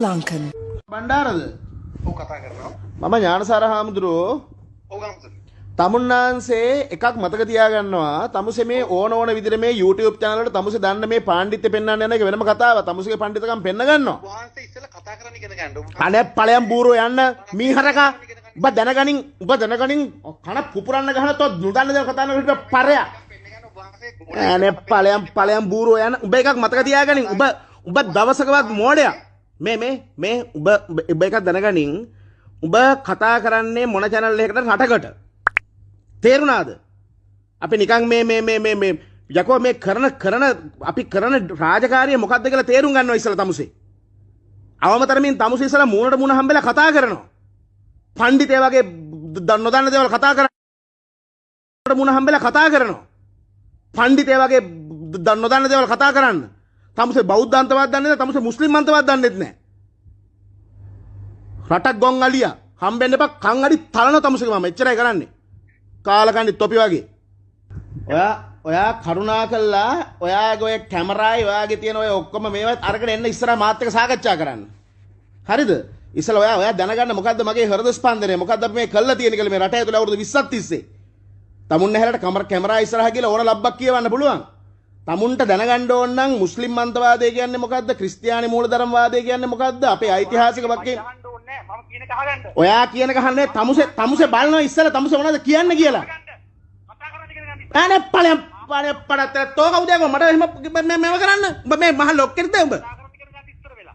Lankan බණ්ඩාරද? ඔව් කතා කරනවා. මම ඥානසාර හාමුදුරුවෝ ඔව් ගම්සර්. තමුන්නාන්සේ එකක් මතක තියාගන්නවා. තමුසේ මේ ඕන විදිහට මේ YouTube channel වල තමුසේ දන්න මේ පාණ්ඩිත්‍ය පෙන්වන්න යන එක වෙනම කතාවක්. තමුසේගේ පඬිතුකම් පෙන්න ගන්නවා. වහන්සේ ඉස්සෙල්ලා කතා කරන්න ඉගෙන ගන්න. අනේ ඵලයන් බූරෝ යන්න මීහරකා. ඔබ දැනගනින් කන පුපුරන්න ගහනත් නොදන්න දේ කතා කරන පරයා. අනේ ඵලයන් බූරෝ යන්න. ඔබ එකක් මතක තියාගනින්. ඔබ දවසකවත් මෝඩයා. මේ ඔබ එකක් දැනගනින්. ඔබ කතා කරන්නේ මොන channel එකකට රටකට. තේරුණාද? අපි නිකන් මේ යකෝ මේ කරන අපි කරන රාජකාරිය මොකක්ද කියලා තේරුම් ගන්නවා ඉස්සලා තමුසේ. අවමතරමින් තමුසේ ඉස්සලා මූණට මූණ හම්බෙලා කතා කරනවා. පඬිතේ වගේ නොදන්න දේවල් කතා කරනවා. මූණ හම්බෙලා කතා කරනවා. පඬිතේ වගේ නොදන්න දේවල් කතා කරන්න. තමුසේ බෞද්ධ අන්තවාද දන්නේ නැහැ. තමුසේ මුස්ලිම් අන්තවාද දන්නේත් නැහැ. රටක් ගොන් අලියා හම්බෙන්න එපා. කන් අඩි තලන තමුසේ මම එච්චරයි කරන්නේ. කාලකන්ඩි තොපි වගේ. ඔයා කරුණා කළා ඔයාගේ ඔය කැමරායි ඔයාගේ තියෙන ඔය ඔක්කොම මේවත් අරගෙන එන්න ඉස්සරහා මාත් එක්ක සාකච්ඡා කරන්න. හරිද? ඉස්සලා ඔයා දැනගන්න මොකද්ද මගේ හෘද ස්පන්දනය මොකද්ද අපි මේ කළා තියෙන කියලා මේ රට ඇතුළේ අවුරුදු 20ක් තිස්සේ. තමුන් නැහැලට කැමරා ඉස්සරහා කියලා ඕන ලබ්බක් කියවන්න පුළුවන්. තමුන්ට දැනගන්න ඕන නම් මුස්ලිම් අන්තවාදය කියන්නේ මොකද්ද? ක්‍රිස්තියානි මූලධර්මවාදය කියන්නේ මොකද්ද? අපේ ඓතිහාසික වගේ ඔයා කියන කහන්නේ තමුසේ බලනවා ඉස්සලා තමුසේ මොනවද කියන්නේ කියලා. අනේ පළයන් පඩත් තෝ කවුද යකෝ මට එහෙම මේව කරන්න. උඹ මේ මහ ලොක්කෙක්ද උඹ?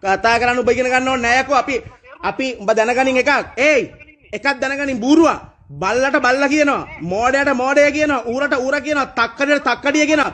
කතා කරන්න උඹ ඉගෙන ගන්න ඕනේ නෑ යකෝ අපි උඹ දැනගනින් එකක් දැනගනින් බූරුවා. බල්ලට බල්ලා කියනවා. මෝඩයට මෝඩය කියනවා. ඌරට ඌර කියනවා. තක්කඩියට තක්කඩිය කියනවා.